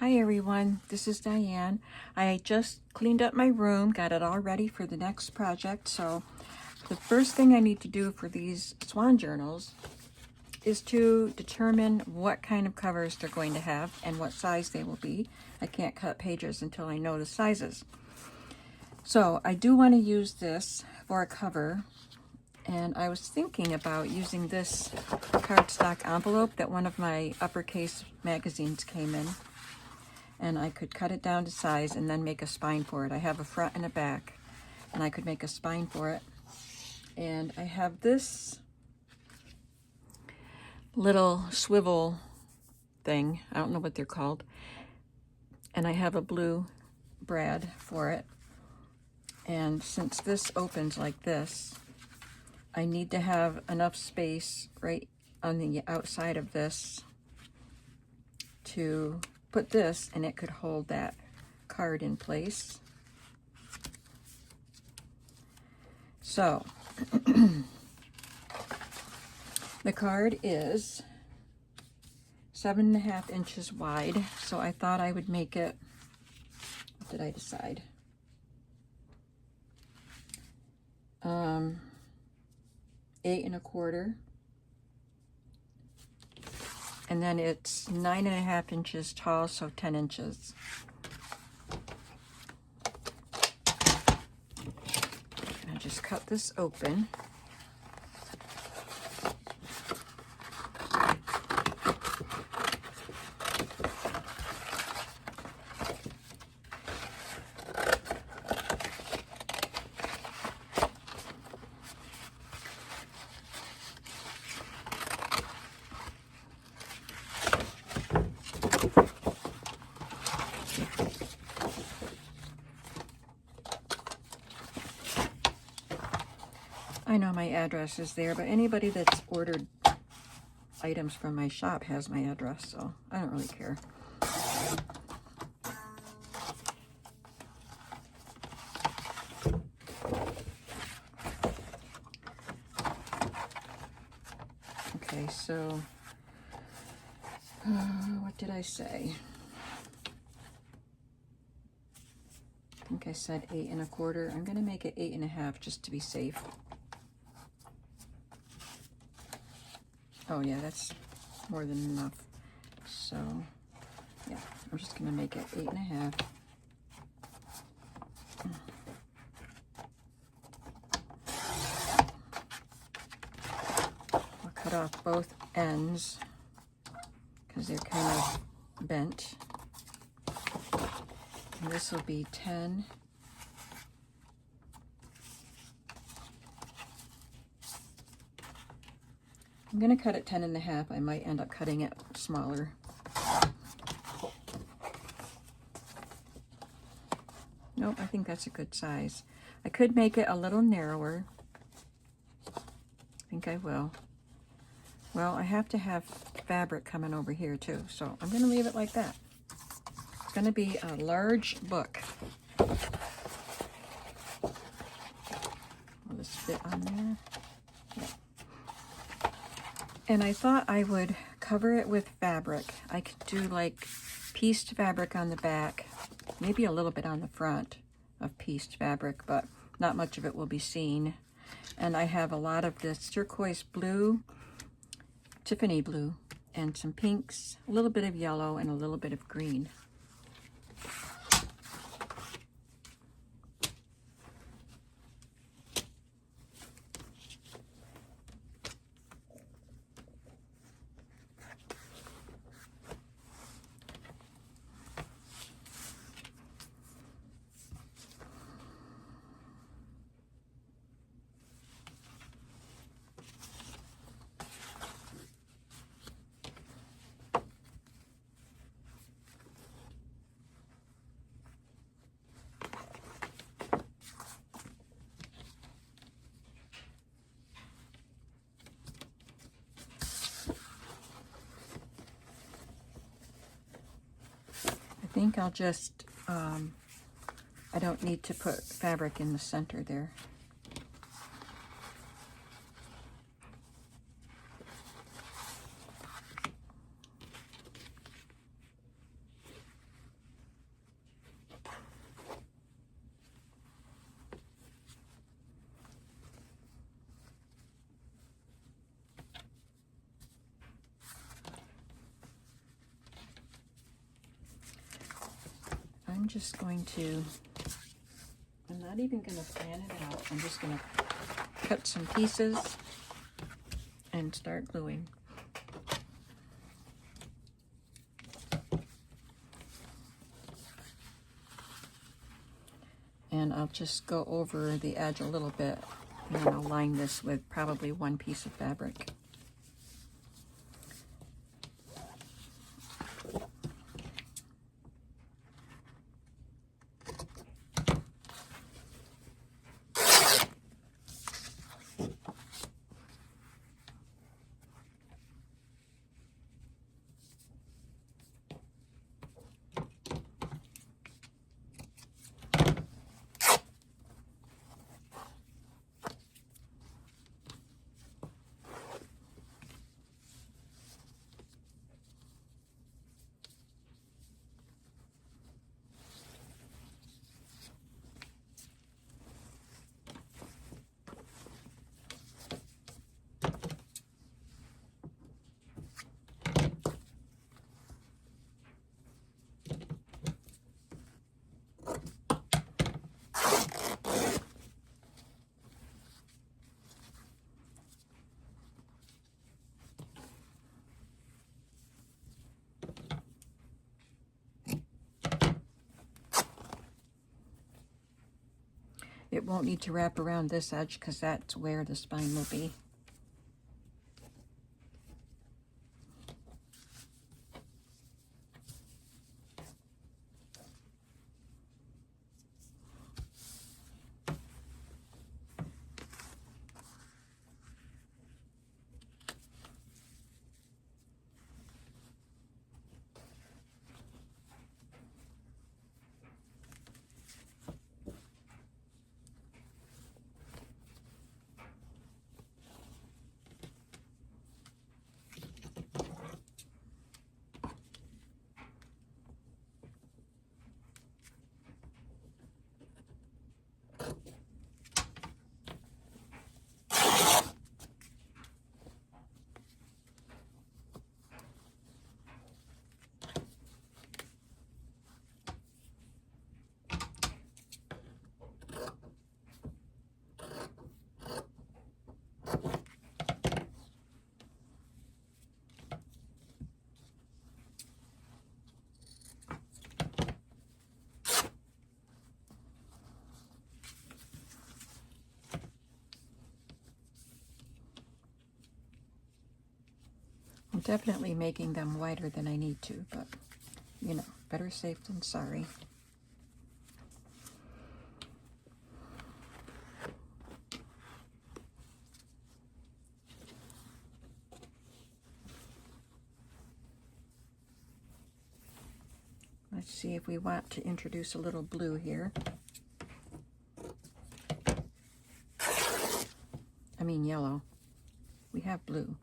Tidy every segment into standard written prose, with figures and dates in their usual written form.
Hi everyone, this is Diane. I just cleaned up my room, got it all ready for the next project. So the first thing I need to do for these Swan journals is to determine what kind of covers they're going to have and what size they will be. I can't cut pages until I know the sizes. So I do want to use this for a cover, and I was thinking about using this cardstock envelope that one of my uppercase magazines came in. And I could cut it down to size and then make a spine for it. I have a front and a back, and I could make a spine for it. And I have this little swivel thing. I don't know what they're called. And I have a blue brad for it. And since this opens like this, I need to have enough space right on the outside of this to put this, and it could hold that card in place. So the card is 7.5 inches wide, so I thought I would make it, what did I decide? 8.25, and then it's 9.5 inches tall, so 10 inches. I'll just cut this open. I know my address is there, but anybody that's ordered items from my shop has my address, so I don't really care. Okay, so what did I say? I think I said 8.25. I'm going to make it 8.5 just to be safe. Oh yeah, that's more than enough. So yeah, I'm just going to make it 8.5. I'll cut off both ends because they're kind of bent. And this will be 10. I'm going to cut it 10.5. I might end up cutting it smaller. Nope, I think that's a good size. I could make it a little narrower. I think I will. Well, I have to have fabric coming over here too, so I'm going to leave it like that. It's going to be a large book. Will this fit on there? Yeah. And I thought I would cover it with fabric. I could do like pieced fabric on the back, maybe a little bit on the front of pieced fabric, but not much of it will be seen. And I have a lot of this turquoise blue, Tiffany blue, and some pinks, a little bit of yellow, and a little bit of green. I think I'll just, I don't need to put fabric in the center there. I'm just going to, I'm not even going to plan it out. I'm just going to cut some pieces and start gluing. And I'll just go over the edge a little bit, and then I'll line this with probably one piece of fabric. It won't need to wrap around this edge because that's where the spine will be. I'm definitely making them wider than I need to, but you know, better safe than sorry. Let's see if we want to introduce a little blue here. I mean yellow. We have blue.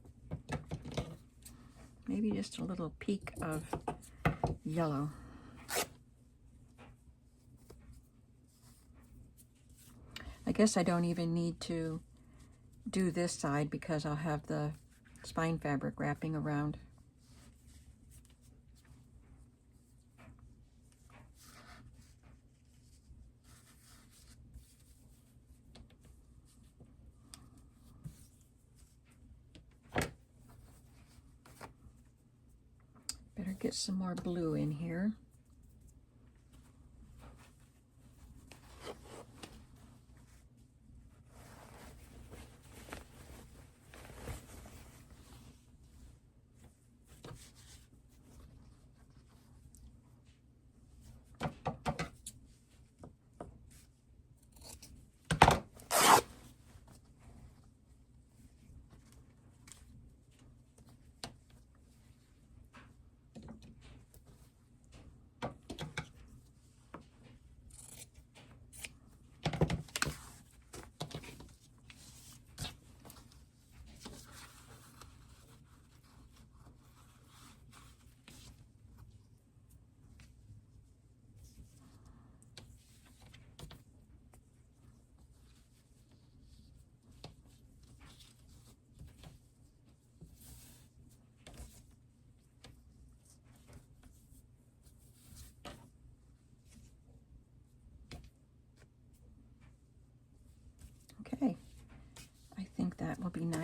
Maybe just a little peak of yellow. I guess I don't even need to do this side because I'll have the spine fabric wrapping around. Better get some more blue in here.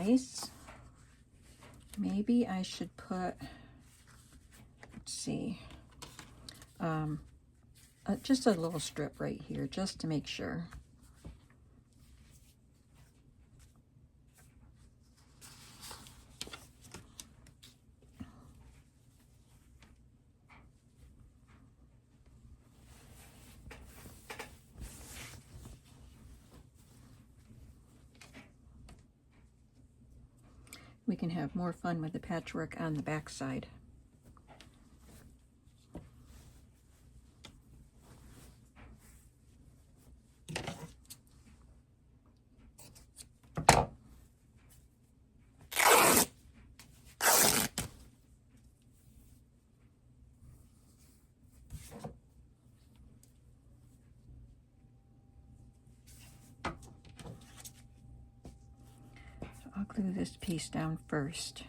nice. Maybe I should put, let's see, just a little strip right here, just to make sure. We can have more fun with the patchwork on the back side. I'll glue this piece down first.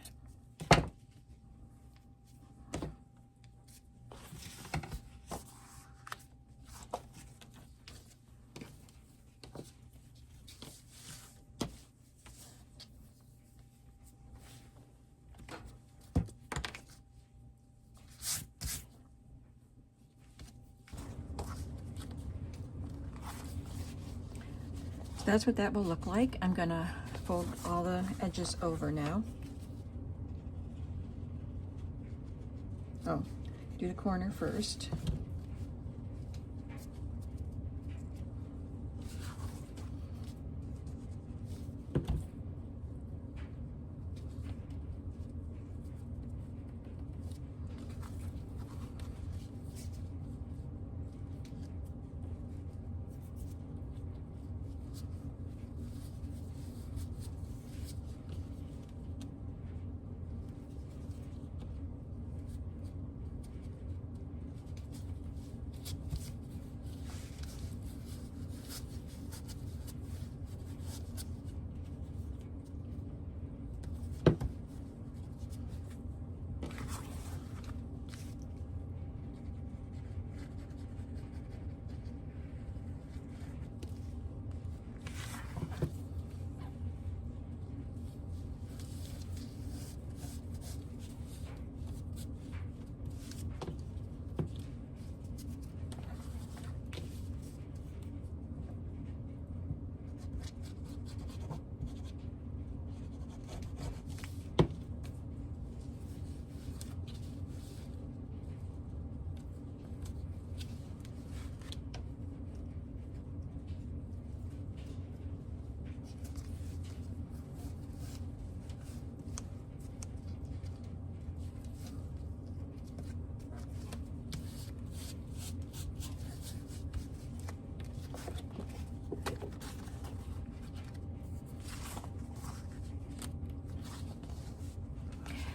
So that's what that will look like. I'm gonna fold all the edges over now. Oh, do the corner first.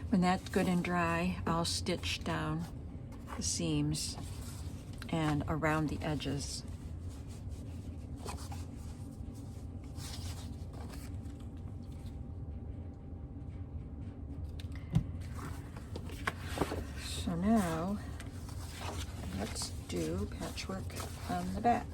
When that's good and dry, I'll stitch down the seams and around the edges. So now, let's do patchwork on the back.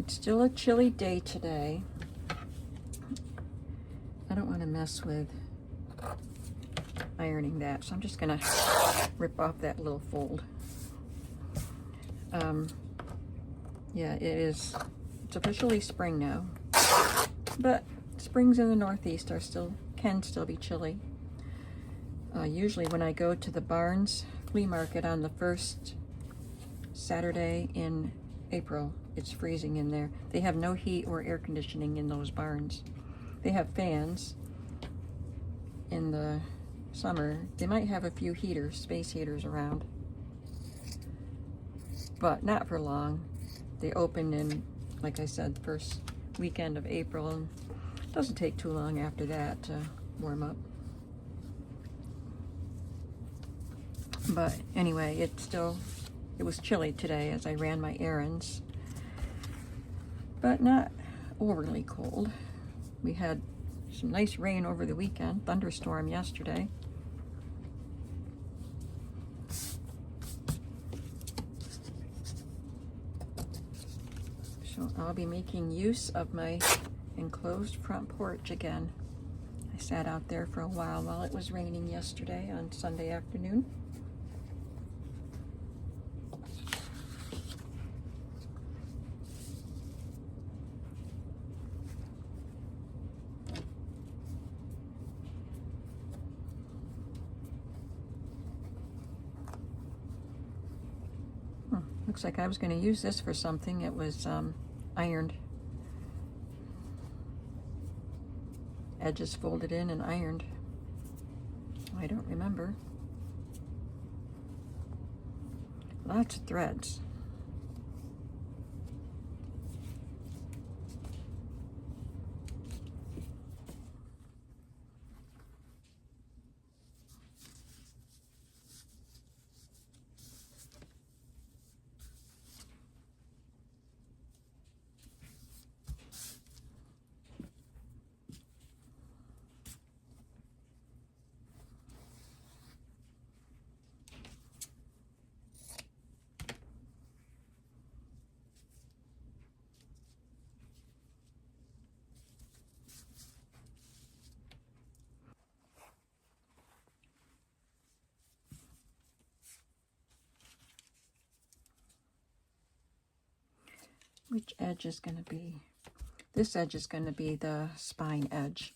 It's still a chilly day today. I don't want to mess with ironing that, so I'm just gonna rip off that little fold. Yeah, it's officially spring now, but springs in the Northeast can still be chilly. Usually when I go to the Barnes flea market on the first Saturday in April, it's freezing in there. They have no heat or air conditioning in those barns. They have fans in the summer. They might have a few heaters, space heaters around, but not for long. They open in, like I said, first weekend of April, and it doesn't take too long after that to warm up. But anyway, it was chilly today as I ran my errands, but not overly cold. We had some nice rain over the weekend, thunderstorm yesterday. So I'll be making use of my enclosed front porch again. I sat out there for a while it was raining yesterday on Sunday afternoon. Looks like I was going to use this for something. It was ironed. Edges folded in and ironed. I don't remember. Lots of threads. Which edge is going to be? This edge is going to be the spine edge.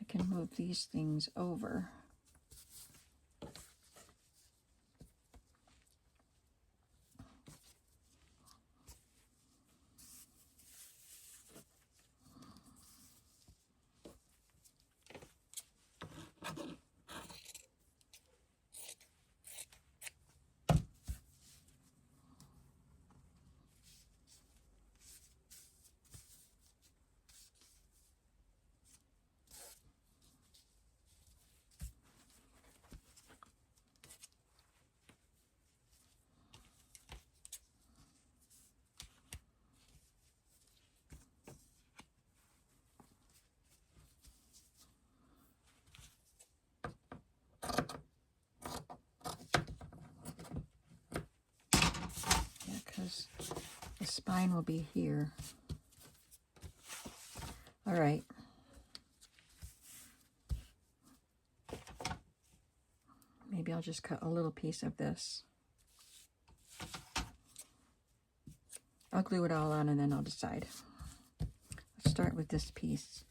I can move these things over. Because the spine will be here. All right. Maybe I'll just cut a little piece of this. I'll glue it all on and then I'll decide. Let's start with this piece.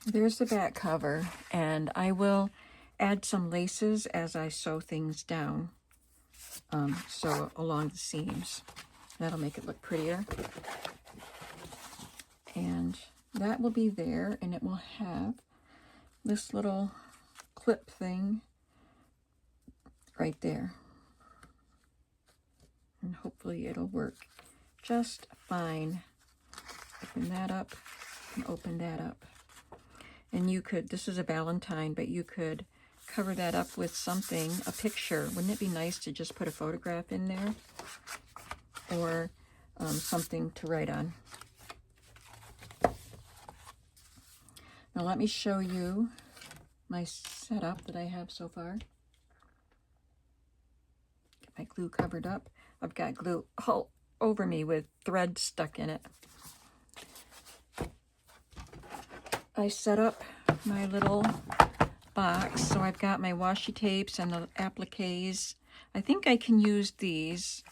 There's the back cover, and I will add some laces as I sew things down, so along the seams. That'll make it look prettier. And that will be there, and it will have this little clip thing right there. And hopefully it'll work just fine. Open that up and open that up. And you could, this is a valentine, but you could cover that up with something, a picture. Wouldn't it be nice to just put a photograph in there? Or something to write on. Now let me show you my setup that I have so far. Get my glue covered up. I've got glue all over me with thread stuck in it. I set up my little box, so I've got my washi tapes and the appliques. I think I can use these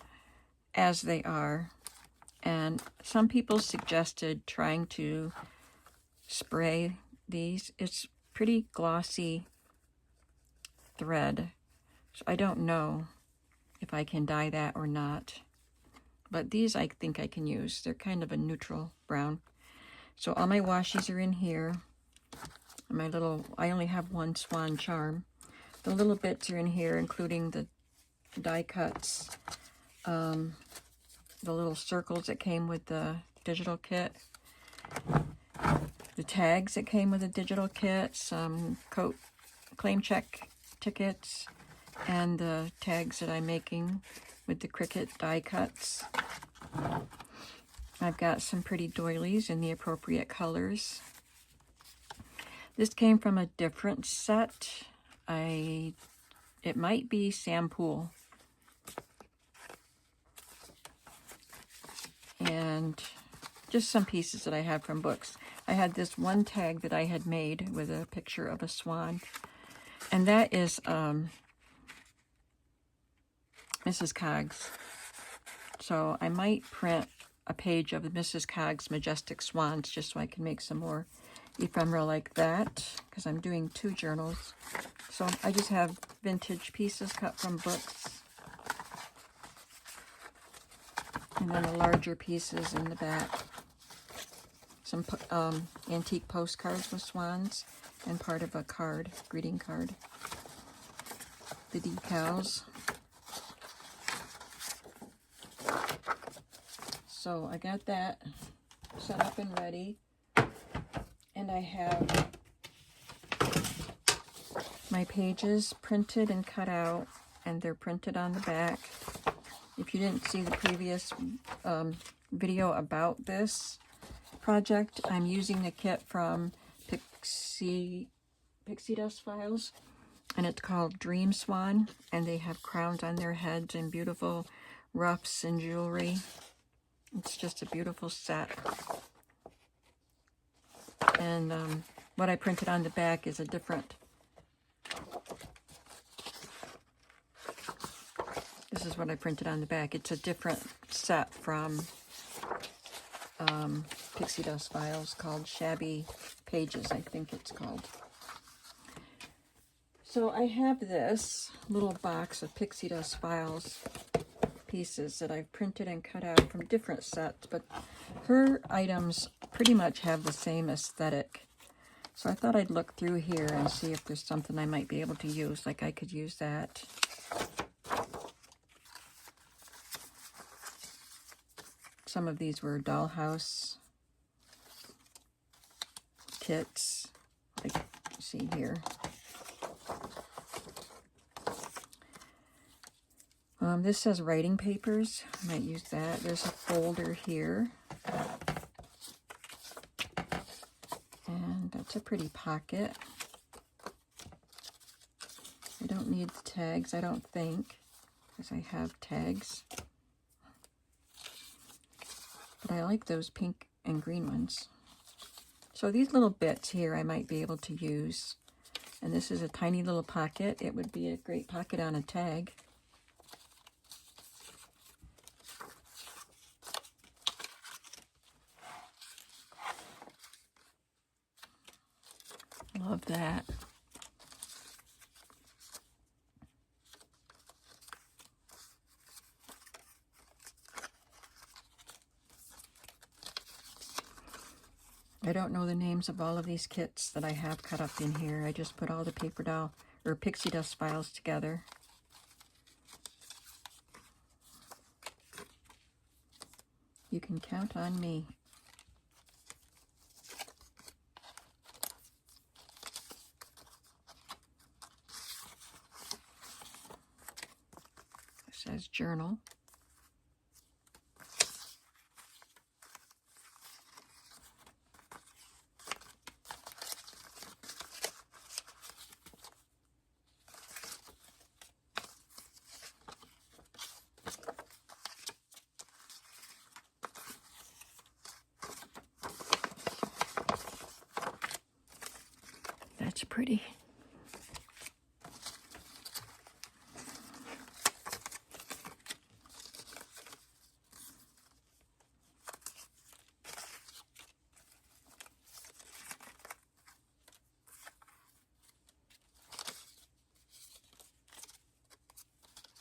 as they are, and some people suggested trying to spray these. It's pretty glossy thread, so I don't know if I can dye that or not, but these I think I can use. They're kind of a neutral brown. So all my washies are in here. My little, I only have one Swan charm. The little bits are in here, including the die cuts, the little circles that came with the digital kit, the tags that came with the digital kit, some claim check tickets, and the tags that I'm making with the Cricut die cuts. I've got some pretty doilies in the appropriate colors. This came from a different set. It might be Sam Pool. And just some pieces that I have from books. I had this one tag that I had made with a picture of a swan. And that is Mrs. Coggs. So I might print a page of Mrs. Coggs' Majestic Swans just so I can make some more ephemera like that, because I'm doing 2 journals. So I just have vintage pieces cut from books, and then the larger pieces in the back. Some antique postcards with swans, and part of a card, greeting card. The decals. So I got that set up and ready. And I have my pages printed and cut out, and they're printed on the back. If you didn't see the previous video about this project, I'm using a kit from Pixie Dust Files, and it's called Dream Swan, and they have crowns on their heads and beautiful ruffs and jewelry. It's just a beautiful set. And what I printed on the back is a different, this is what I printed on the back. It's a different set from Pixie Dust Files called Shabby Pages, I think it's called. So I have this little box of Pixie Dust Files pieces that I've printed and cut out from different sets, but her items pretty much have the same aesthetic. So I thought I'd look through here and see if there's something I might be able to use, like I could use that. Some of these were dollhouse kits, like you see here. This says writing papers. I might use that. There's a folder here. And that's a pretty pocket. I don't need the tags, I don't think, because I have tags. But I like those pink and green ones. So these little bits here I might be able to use. And this is a tiny little pocket. It would be a great pocket on a tag. Love that. I don't know the names of all of these kits that I have cut up in here. I just put all the paper doll or pixie dust files together. You can count on me. It says journal. That's pretty.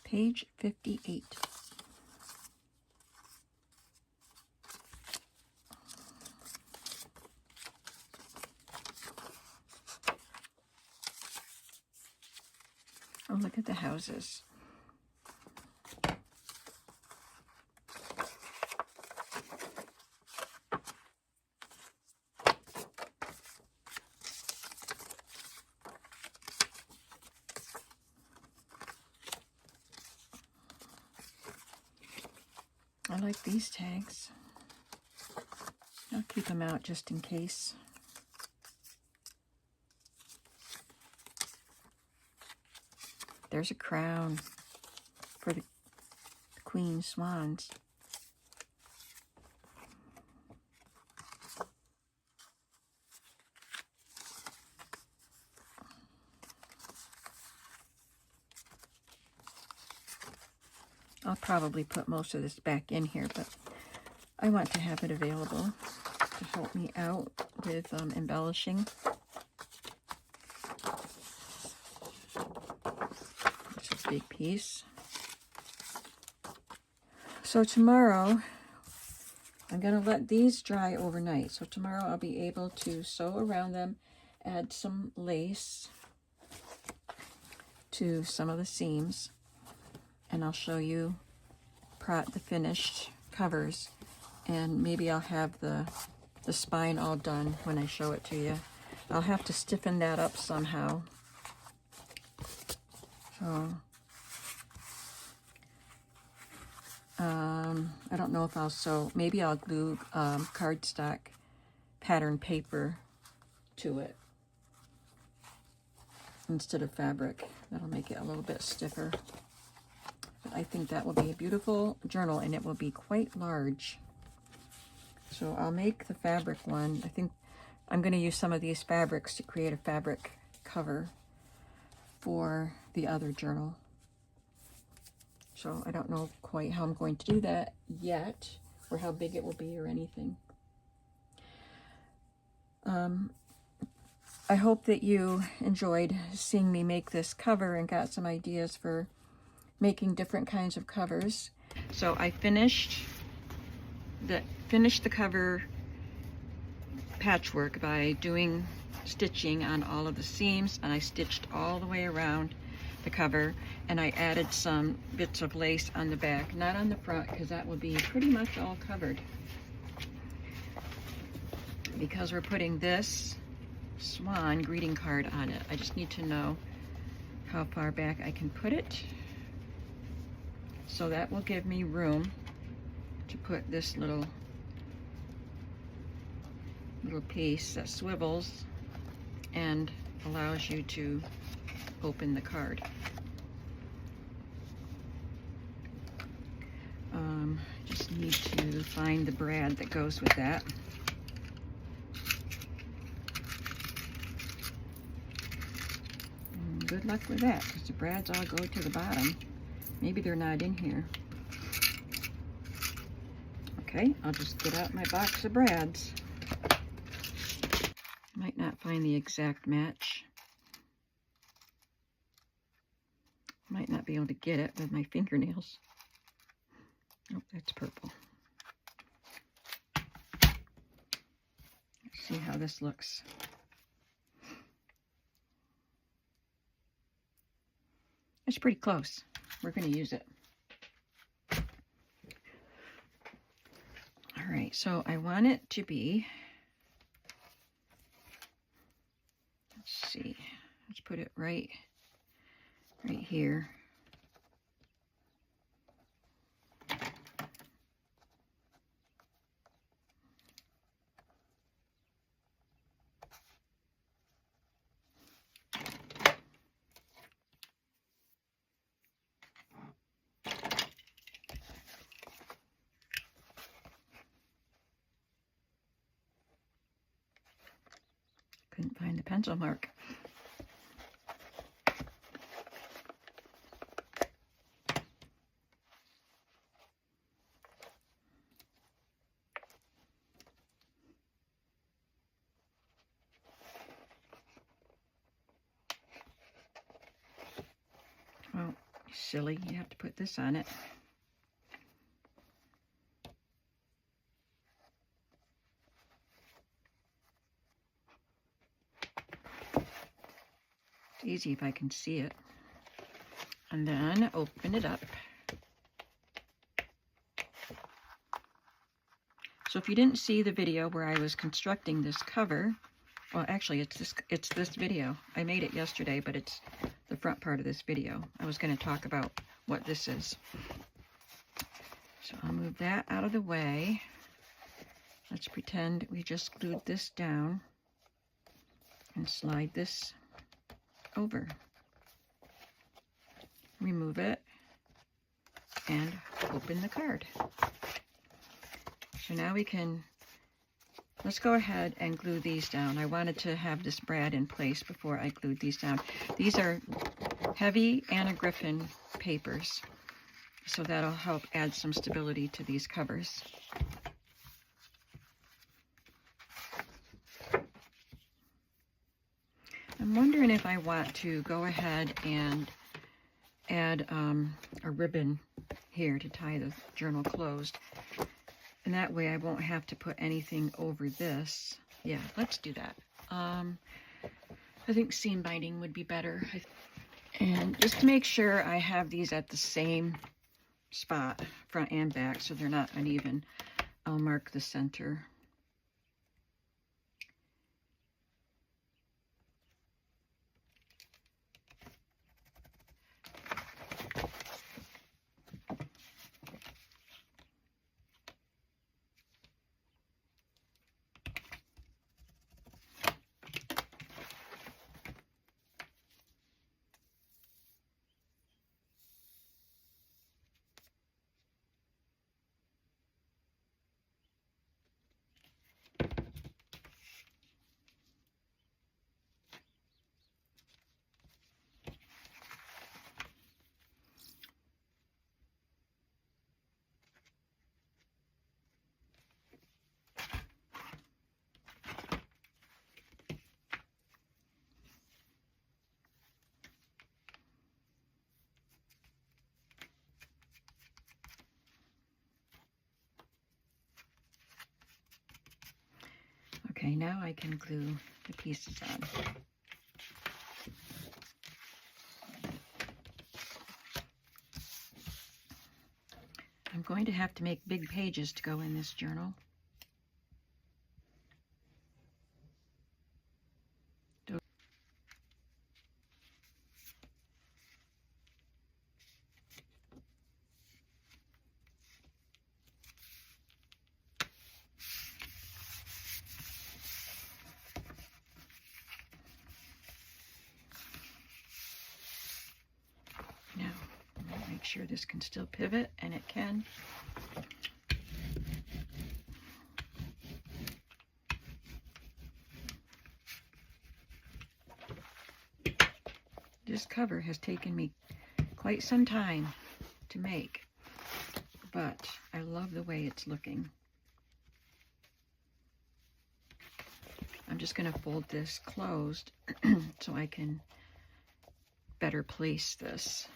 Page 58. Oh, look at the houses. I like these tags. I'll keep them out just in case. There's a crown for the queen swans. I'll probably put most of this back in here, but I want to have it available to help me out with embellishing. It's a big piece. So tomorrow, I'm going to let these dry overnight. So tomorrow I'll be able to sew around them, add some lace to some of the seams, and I'll show you the finished covers, and maybe I'll have the spine all done when I show it to you. I'll have to stiffen that up somehow. So I don't know if I'll sew. Maybe I'll glue cardstock pattern paper to it instead of fabric. That'll make it a little bit stiffer. But I think that will be a beautiful journal, and it will be quite large. So I'll make the fabric one. I think I'm going to use some of these fabrics to create a fabric cover for the other journal. So I don't know quite how I'm going to do that yet, or how big it will be or anything. I hope that you enjoyed seeing me make this cover and got some ideas for making different kinds of covers. So I finished the cover patchwork by doing stitching on all of the seams, and I stitched all the way around the cover, and I added some bits of lace on the back, not on the front, because that will be pretty much all covered, because we're putting this swan greeting card on it. I just need to know how far back I can put it. So that will give me room to put this little piece that swivels and allows you to open the card. Just need to find the brad that goes with that. And good luck with that, because the brads all go to the bottom. Maybe they're not in here. Okay, I'll just get out my box of brads. Might not find find the exact match. Might not be able to get it with my fingernails. Oh, that's purple. Let's see how this looks. It's pretty close. We're going to use it. All right, so I want it to be, let's see, let's put it right here. Couldn't find the pencil mark. Oh, silly, you have to put this on it. It's easy if I can see it. And then open it up. So if you didn't see the video where I was constructing this cover, well, actually it's this video. I made it yesterday, but it's the front part of this video. I was going to talk about what this is. So I'll move that out of the way. Let's pretend we just glued this down and slide this over. Remove it and open the card. So now we can, let's go ahead and glue these down. I wanted to have this brad in place before I glued these down. These are heavy Anna Griffin papers, so that'll help add some stability to these covers. I'm wondering if I want to go ahead and add a ribbon here to tie the journal closed. And that way I won't have to put anything over this. Yeah, let's do that. I think seam binding would be better. And just to make sure I have these at the same spot, front and back, so they're not uneven, I'll mark the center. Okay, now I can glue the pieces on. I'm going to have to make big pages to go in this journal. Make sure this can still pivot, and it can. This cover has taken me quite some time to make, but I love the way it's looking. I'm just going to fold this closed so I can better place this.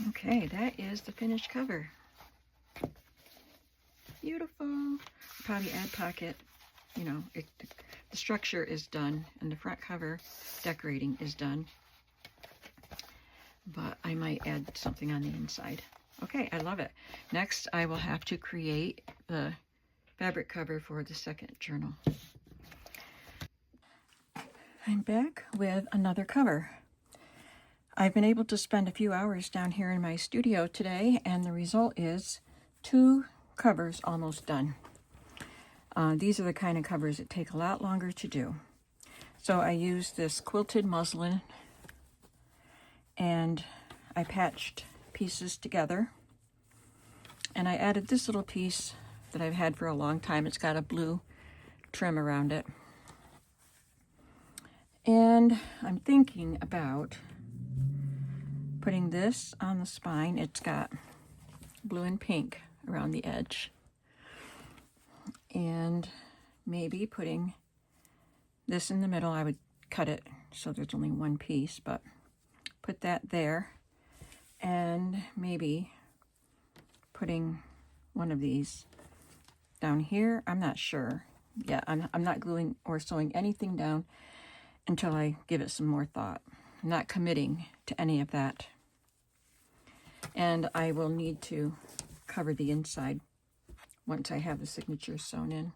Okay, that is the finished cover. Beautiful. Probably add pocket. You know, the structure is done and the front cover decorating is done. But I might add something on the inside. Okay, I love it. Next, I will have to create the fabric cover for the second journal. I'm back with another cover. I've been able to spend a few hours down here in my studio today, and the result is 2 covers almost done. These are the kind of covers that take a lot longer to do. So I used this quilted muslin, and I patched pieces together, and I added this little piece that I've had for a long time. It's got a blue trim around it. And I'm thinking about putting this on the spine. It's got blue and pink around the edge. And maybe putting this in the middle. I would cut it so there's only one piece, but put that there. And maybe putting one of these down here. I'm not sure. Yeah, I'm not gluing or sewing anything down until I give it some more thought. I'm not committing to any of that. And I will need to cover the inside once I have the signatures sewn in.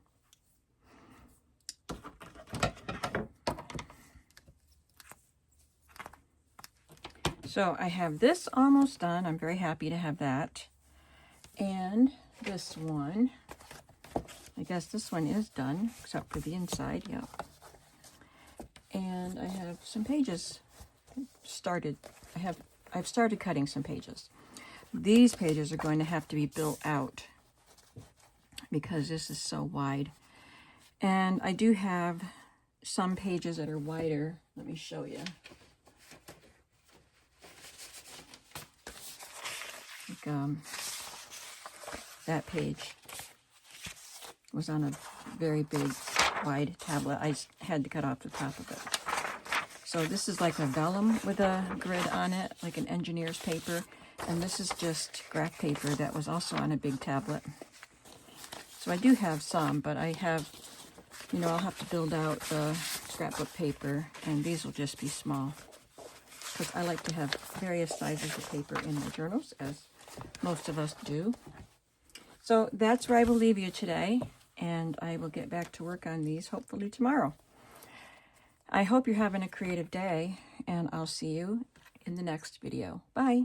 So I have this almost done. I'm very happy to have that. And this one, I guess this one is done, except for the inside, yep. And I have some pages started. I've started cutting some pages. These pages are going to have to be built out because this is so wide. And I do have some pages that are wider. Let me show you. Like, that page was on a very big, wide tablet. I had to cut off the top of it. So this is like a vellum with a grid on it, like an engineer's paper. And this is just graph paper that was also on a big tablet. So I do have some, but I have, you know, I'll have to build out the scrapbook paper, and these will just be small. Because I like to have various sizes of paper in my journals, as most of us do. So that's where I will leave you today, and I will get back to work on these hopefully tomorrow. I hope you're having a creative day, and I'll see you in the next video. Bye.